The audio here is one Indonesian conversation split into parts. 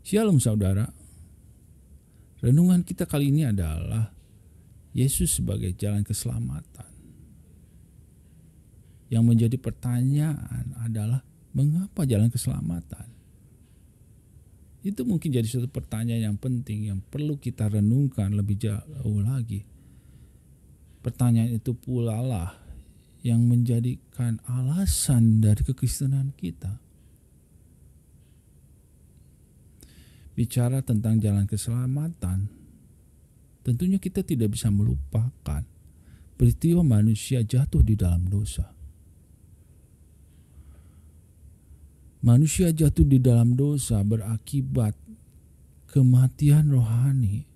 Shalom saudara. Renungan kita kali ini adalah Yesus sebagai jalan keselamatan. Yang menjadi pertanyaan adalah mengapa jalan keselamatan? Itu mungkin jadi suatu pertanyaan yang penting yang perlu kita renungkan lebih jauh lagi. Pertanyaan itu pula lah yang menjadikan alasan dari kekristenan kita. Bicara tentang jalan keselamatan, tentunya kita tidak bisa melupakan peristiwa manusia jatuh di dalam dosa. Manusia jatuh di dalam dosa berakibat kematian rohani,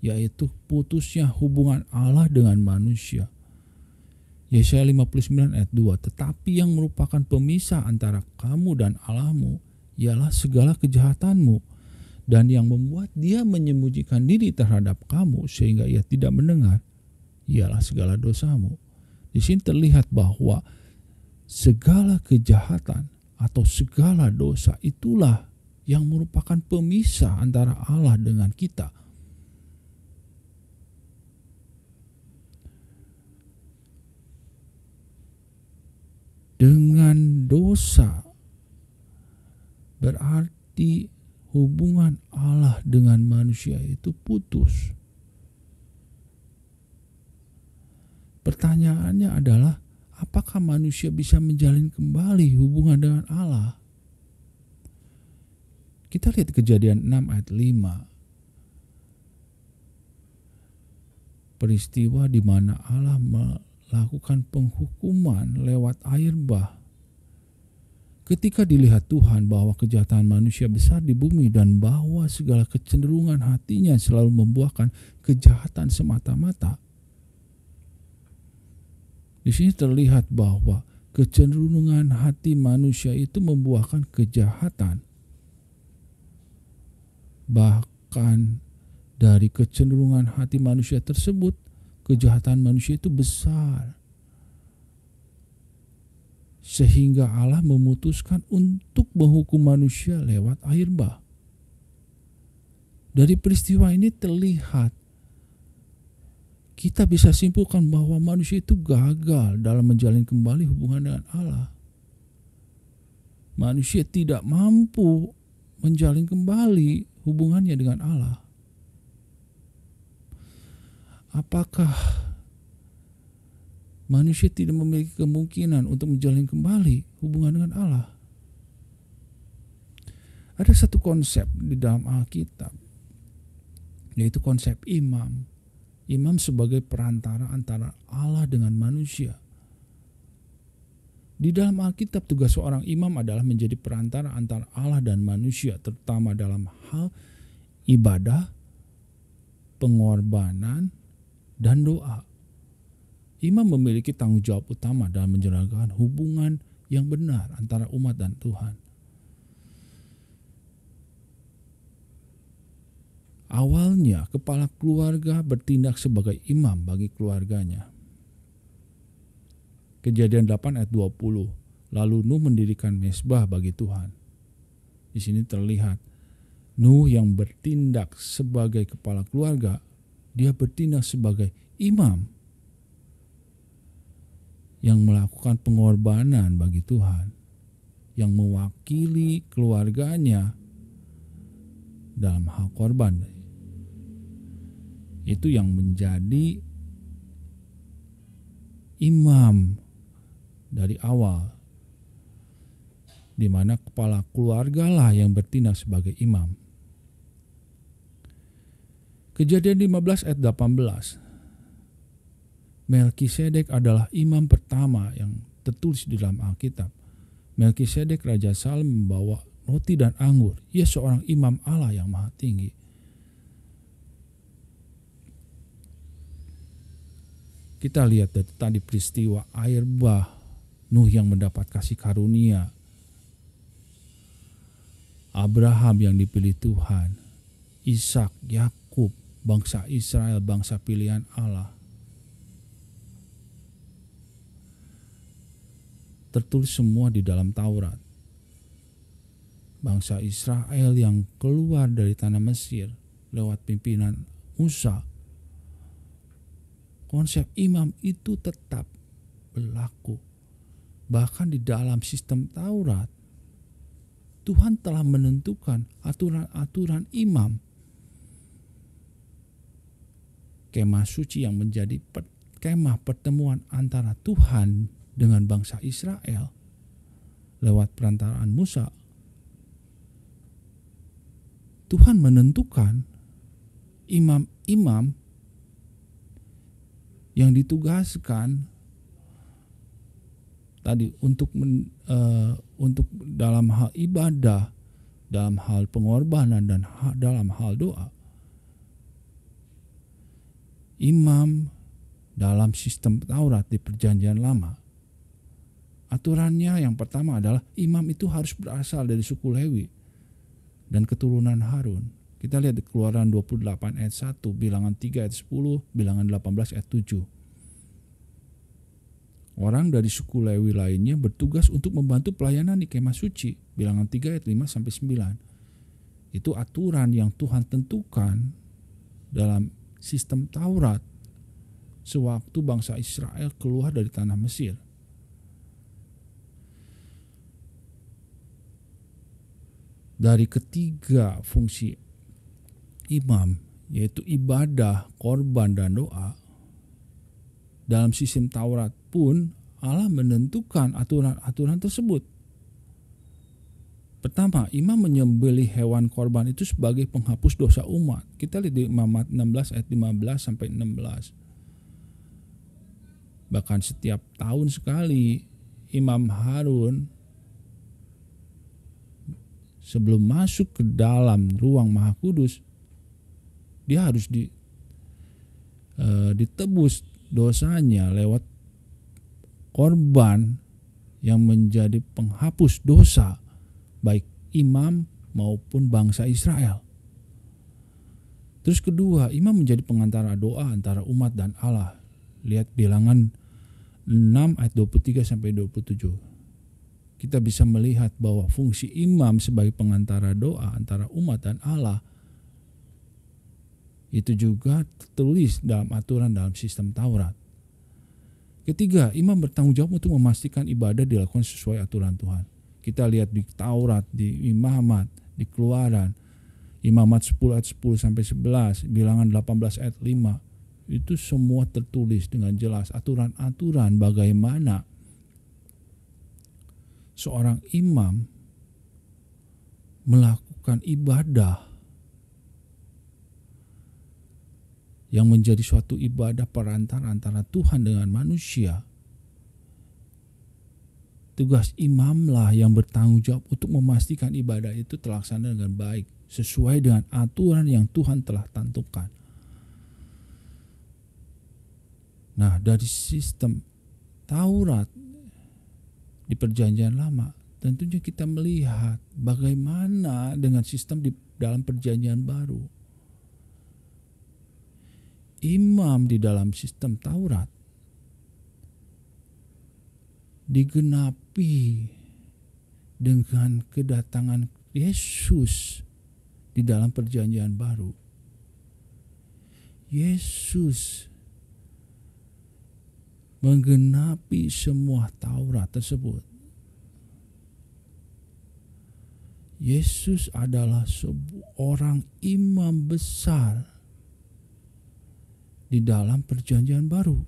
yaitu putusnya hubungan Allah dengan manusia. Yesaya 59 ayat 2, tetapi yang merupakan pemisah antara kamu dan Allahmu ialah segala kejahatanmu, dan yang membuat dia menyembunyikan diri terhadap kamu sehingga ia tidak mendengar ialah segala dosamu. Di sini terlihat bahwa segala kejahatan atau segala dosa itulah yang merupakan pemisah antara Allah dengan kita. Dengan dosa berarti hubungan Allah dengan manusia itu putus. Pertanyaannya adalah, apakah manusia bisa menjalin kembali hubungan dengan Allah? Kita lihat Kejadian 6 ayat 5. Peristiwa di mana Allah melakukan penghukuman lewat air bah. Ketika dilihat Tuhan bahwa kejahatan manusia besar di bumi dan bahwa segala kecenderungan hatinya selalu membuahkan kejahatan semata-mata. Di sini terlihat bahwa kecenderungan hati manusia itu membuahkan kejahatan. Bahkan dari kecenderungan hati manusia tersebut, kejahatan manusia itu besar. Sehingga Allah memutuskan untuk menghukum manusia lewat air bah. Dari peristiwa ini terlihat, kita bisa simpulkan bahwa manusia itu gagal dalam menjalin kembali hubungan dengan Allah. Manusia tidak mampu menjalin kembali hubungannya dengan Allah. Apakah manusia tidak memiliki kemungkinan untuk menjalin kembali hubungan dengan Allah? Ada satu konsep di dalam Alkitab, yaitu konsep imam. Imam sebagai perantara antara Allah dengan manusia. Di dalam Alkitab, tugas seorang imam adalah menjadi perantara antara Allah dan manusia, terutama dalam hal ibadah, pengorbanan, dan doa. Imam memiliki tanggung jawab utama dalam menjalankan hubungan yang benar antara umat dan Tuhan. Awalnya, kepala keluarga bertindak sebagai imam bagi keluarganya. Kejadian 8 ayat 20. Lalu Nuh mendirikan mezbah bagi Tuhan. Di sini terlihat Nuh yang bertindak sebagai kepala keluarga, dia bertindak sebagai imam yang melakukan pengorbanan bagi Tuhan, yang mewakili keluarganya dalam hal korban. Itu yang menjadi imam dari awal, di mana kepala keluarga lah yang bertindak sebagai imam. Kejadian 15 ayat 18. Melkisedek adalah imam pertama yang tertulis di dalam Alkitab. Melkisedek Raja Salem membawa roti dan anggur. Ia seorang imam Allah yang maha tinggi. Kita lihat tadi peristiwa air bah, Nuh yang mendapat kasih karunia, Abraham yang dipilih Tuhan, Ishak, Yakub, bangsa Israel, bangsa pilihan Allah. Tertulis semua di dalam Taurat. bangsa Israel yang keluar dari tanah Mesir lewat pimpinan Musa, konsep imam itu tetap berlaku. Bahkan di dalam sistem Taurat, Tuhan telah menentukan aturan-aturan imam. Kemah suci yang menjadi kemah pertemuan antara Tuhan dengan bangsa Israel lewat perantaraan Musa. Tuhan menentukan imam-imam yang ditugaskan tadi untuk dalam hal ibadah, dalam hal pengorbanan, dan dalam hal doa. Imam dalam sistem Taurat di Perjanjian Lama, aturannya yang pertama adalah imam itu harus berasal dari suku Lewi dan keturunan Harun. Kita lihat di Keluaran 28 ayat 1, Bilangan 3 ayat 10, Bilangan 18 ayat 7. Orang dari suku Lewi lainnya bertugas untuk membantu pelayanan di kemah suci. Bilangan 3 ayat 5 sampai 9. Itu aturan yang Tuhan tentukan dalam sistem Taurat sewaktu bangsa Israel keluar dari tanah Mesir. Dari ketiga fungsi imam, yaitu ibadah, korban, dan doa, dalam sistem Taurat pun Allah menentukan aturan-aturan tersebut. Pertama, imam menyembelih hewan korban itu sebagai penghapus dosa umat. Kita lihat di Imamat 16 ayat 15 sampai 16. Bahkan setiap tahun sekali Imam Harun sebelum masuk ke dalam ruang Maha Kudus, dia harus ditebus dosanya lewat korban yang menjadi penghapus dosa baik imam maupun bangsa Israel. Terus kedua, imam menjadi pengantara doa antara umat dan Allah. Lihat Bilangan 6 ayat 23 sampai 27. Kita bisa melihat bahwa fungsi imam sebagai pengantara doa antara umat dan Allah itu juga tertulis dalam aturan dalam sistem Taurat. Ketiga, imam bertanggung jawab untuk memastikan ibadah dilakukan sesuai aturan Tuhan. Kita lihat di Taurat, di Imamat, di Keluaran, Imamat 10 ayat 10 sampai 11, Bilangan 18 ayat 5. Itu semua tertulis dengan jelas aturan-aturan bagaimana seorang imam melakukan ibadah yang menjadi suatu ibadah perantara antara Tuhan dengan manusia. Tugas imamlah yang bertanggung jawab untuk memastikan ibadah itu terlaksana dengan baik, sesuai dengan aturan yang Tuhan telah tentukan. Nah, dari sistem Taurat di Perjanjian Lama, tentunya kita melihat bagaimana dengan sistem di dalam Perjanjian Baru. Imam di dalam sistem Taurat digenapi dengan kedatangan Yesus di dalam Perjanjian Baru. Yesus menggenapi semua Taurat tersebut. Yesus adalah seorang imam besar di dalam Perjanjian Baru.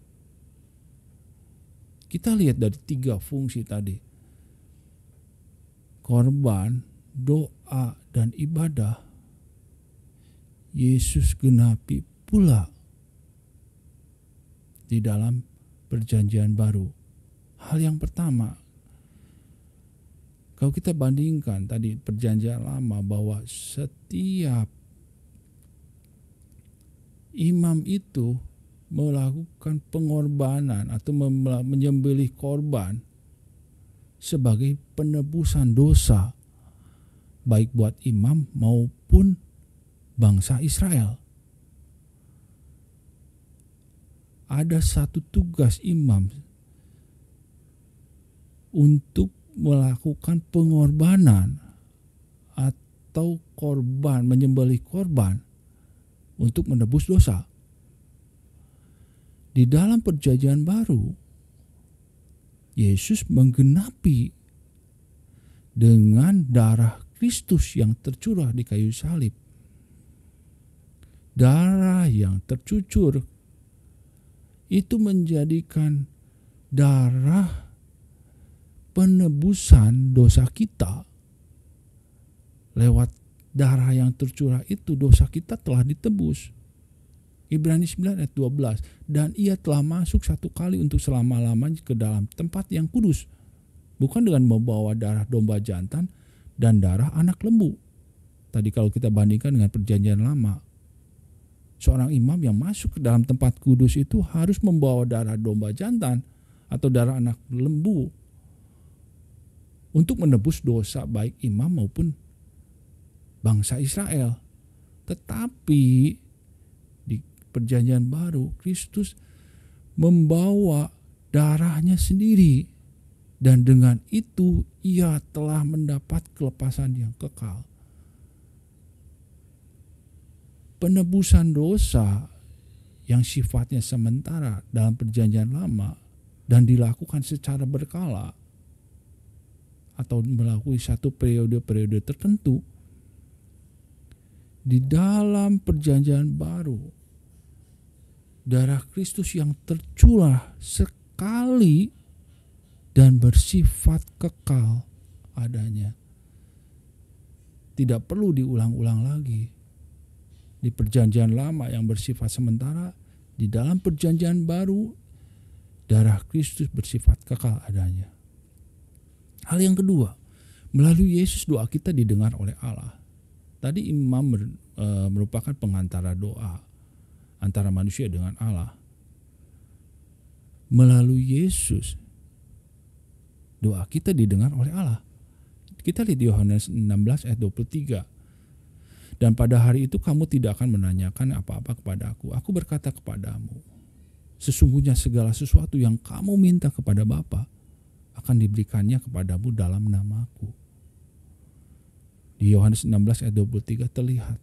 Kita lihat dari tiga fungsi tadi. Korban, doa, dan ibadah. Yesus genapi pula di dalam Perjanjian Baru. Hal yang pertama, kalau kita bandingkan tadi Perjanjian Lama bahwa setiap imam itu melakukan pengorbanan atau menyembelih korban sebagai penebusan dosa baik buat imam maupun bangsa Israel. Ada satu tugas imam untuk melakukan pengorbanan atau korban, menyembelih korban untuk menebus dosa. Di dalam perjanjian baru, Yesus menggenapi dengan darah Kristus yang tercurah di kayu salib. Darah yang tercucur itu menjadikan darah penebusan dosa kita. Lewat darah yang tercurah itu dosa kita telah ditebus. Ibrani 9 ayat 12. Dan ia telah masuk satu kali untuk selama-lamanya ke dalam tempat yang kudus. Bukan dengan membawa darah domba jantan dan darah anak lembu. Tadi kalau kita bandingkan dengan perjanjian lama, seorang imam yang masuk ke dalam tempat kudus itu harus membawa darah domba jantan atau darah anak lembu untuk menebus dosa baik imam maupun bangsa Israel. Tetapi di perjanjian baru, Kristus membawa darahnya sendiri, dan dengan itu ia telah mendapat kelepasan yang kekal. Penebusan dosa yang sifatnya sementara dalam perjanjian lama dan dilakukan secara berkala atau melalui satu periode-periode tertentu, di dalam perjanjian baru, darah Kristus yang tercurah sekali dan bersifat kekal adanya. Tidak perlu diulang-ulang lagi. Di perjanjian lama yang bersifat sementara, di dalam perjanjian baru, darah Kristus bersifat kekal adanya. Hal yang kedua, melalui Yesus doa kita didengar oleh Allah. Tadi imam merupakan pengantara doa antara manusia dengan Allah. Melalui Yesus, doa kita didengar oleh Allah. Kita lihat di Yohanes 16 ayat 23. Dan pada hari itu kamu tidak akan menanyakan apa-apa kepada aku. Aku berkata kepadamu, sesungguhnya segala sesuatu yang kamu minta kepada Bapa akan diberikannya kepadamu dalam namaku. Di Yohanes 16 ayat 23 terlihat,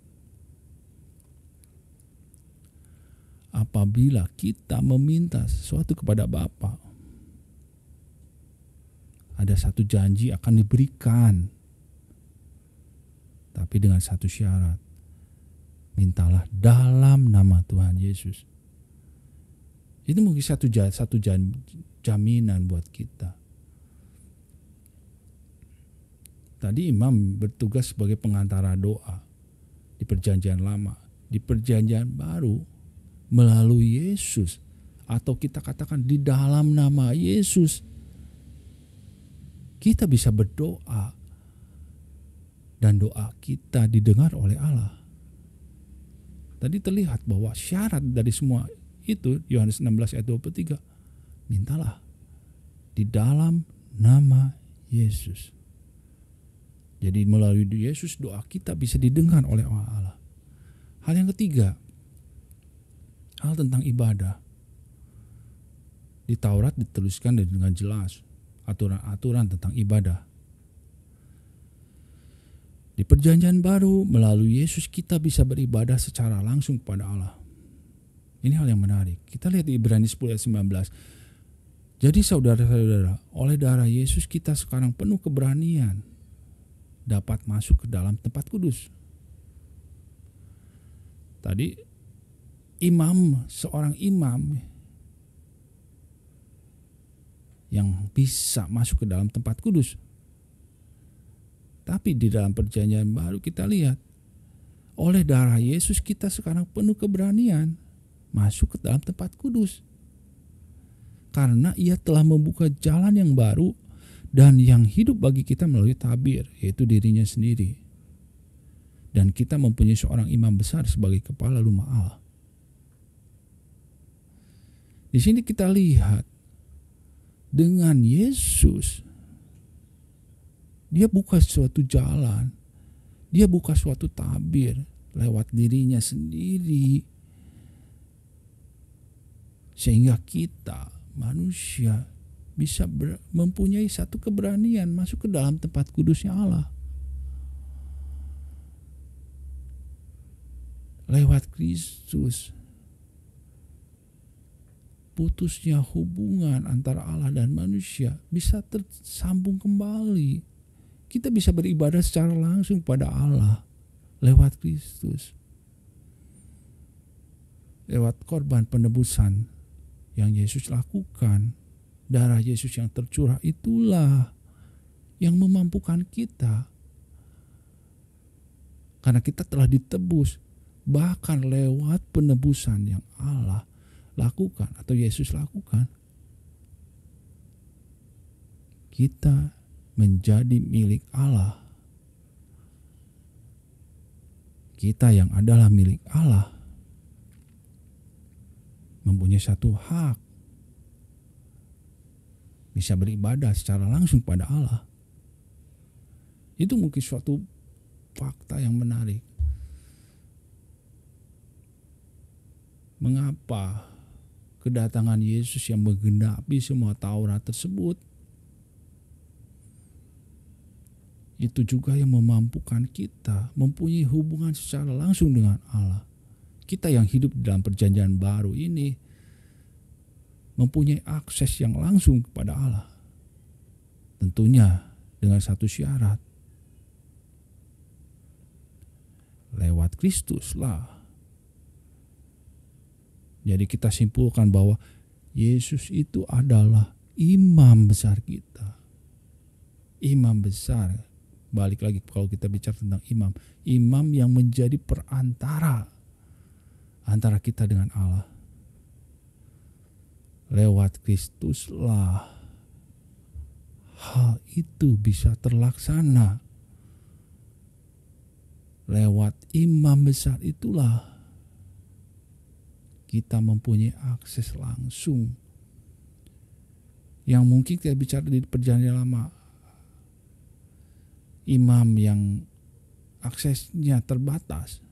apabila kita meminta sesuatu kepada Bapa, ada satu janji akan diberikan. Tapi dengan satu syarat, mintalah dalam nama Tuhan Yesus. Itu mungkin satu jaminan buat kita. Tadi imam bertugas sebagai pengantara doa di perjanjian lama. Di perjanjian baru, melalui Yesus, atau kita katakan di dalam nama Yesus, kita bisa berdoa dan doa kita didengar oleh Allah. Tadi terlihat bahwa syarat dari semua itu, Yohanes 16 ayat 23, mintalah di dalam nama Yesus. Jadi melalui Yesus doa kita bisa didengar oleh Allah. Hal yang ketiga, hal tentang ibadah. Di Taurat dituliskan dengan jelas aturan-aturan tentang ibadah. Di perjanjian baru, melalui Yesus kita bisa beribadah secara langsung kepada Allah. Ini hal yang menarik. Kita lihat di Ibrani 10 ayat 19. Jadi saudara-saudara, oleh darah Yesus kita sekarang penuh keberanian dapat masuk ke dalam tempat kudus. Tadi seorang imam yang bisa masuk ke dalam tempat kudus. Tapi di dalam perjanjian baru kita lihat, oleh darah Yesus kita sekarang penuh keberanian masuk ke dalam tempat kudus. Karena ia telah membuka jalan yang baru dan yang hidup bagi kita melalui tabir, yaitu dirinya sendiri. Dan kita mempunyai seorang imam besar sebagai kepala rumah Allah. Di sini kita lihat, dengan Yesus, dia buka suatu jalan, dia buka suatu tabir lewat dirinya sendiri. Sehingga kita, manusia, bisa mempunyai satu keberanian masuk ke dalam tempat kudusnya Allah. lewat Kristus. Putusnya hubungan antara Allah dan manusia bisa tersambung kembali. Kita bisa beribadah secara langsung pada Allah lewat Kristus. Lewat korban penebusan yang Yesus lakukan, darah Yesus yang tercurah itulah yang memampukan kita. Karena kita telah ditebus, bahkan lewat penebusan yang Allah lakukan atau Yesus lakukan, kita menjadi milik Allah. Kita yang adalah milik Allah mempunyai satu hak, bisa beribadah secara langsung pada Allah. Itu mungkin suatu fakta yang menarik. Mengapa kedatangan Yesus yang menggenapi semua Taurat tersebut itu juga yang memampukan kita mempunyai hubungan secara langsung dengan Allah. Kita yang hidup di dalam perjanjian baru ini mempunyai akses yang langsung kepada Allah. Tentunya dengan satu syarat. Lewat Kristus lah. Jadi kita simpulkan bahwa Yesus itu adalah imam besar kita. Imam besar. Balik lagi kalau kita bicara tentang imam. Imam yang menjadi perantara antara kita dengan Allah. Lewat Kristuslah hal itu bisa terlaksana. Lewat imam besar itulah kita mempunyai akses langsung. Yang mungkin kita bicara di perjanjian lama, imam yang aksesnya terbatas.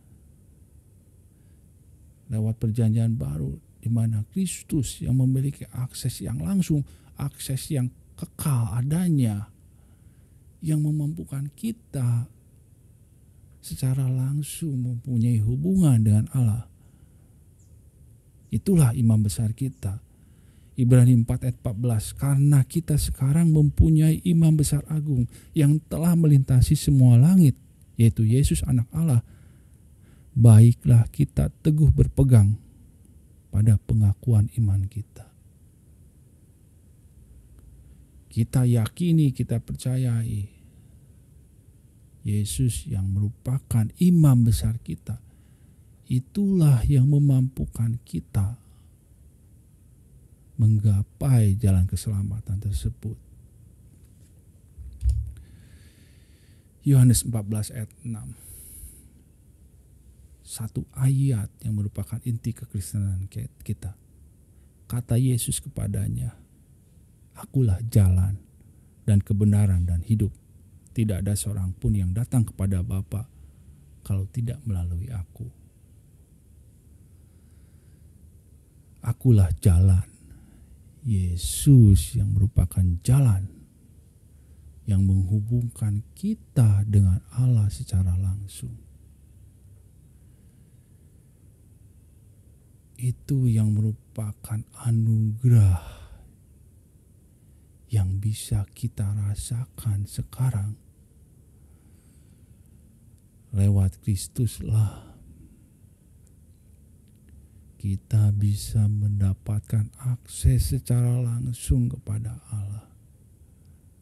Lewat perjanjian baru, di mana Kristus yang memiliki akses yang langsung, akses yang kekal adanya, yang memampukan kita secara langsung mempunyai hubungan dengan Allah. Itulah imam besar kita. Ibrani 4 ayat 14. Karena kita sekarang mempunyai imam besar agung yang telah melintasi semua langit, yaitu Yesus anak Allah. Baiklah kita teguh berpegang pada pengakuan iman kita. Kita yakini, kita percayai Yesus yang merupakan imam besar kita. Itulah yang memampukan kita menggapai jalan keselamatan tersebut. Yohanes 14 ayat 6. Satu ayat yang merupakan inti kekristenan kita. Kata Yesus kepadanya, "Akulah jalan dan kebenaran dan hidup. Tidak ada seorang pun yang datang kepada Bapa kalau tidak melalui aku." Akulah jalan. Yesus yang merupakan jalan yang menghubungkan kita dengan Allah secara langsung. Itu yang merupakan anugerah yang bisa kita rasakan sekarang. Lewat Kristuslah kita bisa mendapatkan akses secara langsung kepada Allah.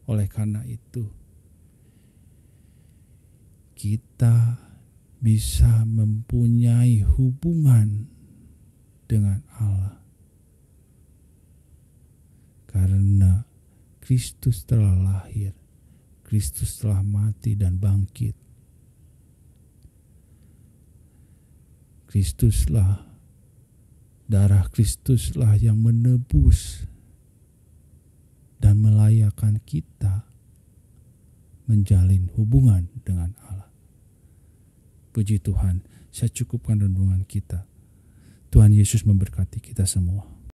Oleh karena itu, kita bisa mempunyai hubungan dengan Allah. Karena Kristus telah lahir, Kristus telah mati dan bangkit. Kristuslah, darah Kristuslah yang menebus dan melayakkan kita menjalin hubungan dengan Allah. Puji Tuhan, saya cukupkan renungan kita. Tuhan Yesus memberkati kita semua.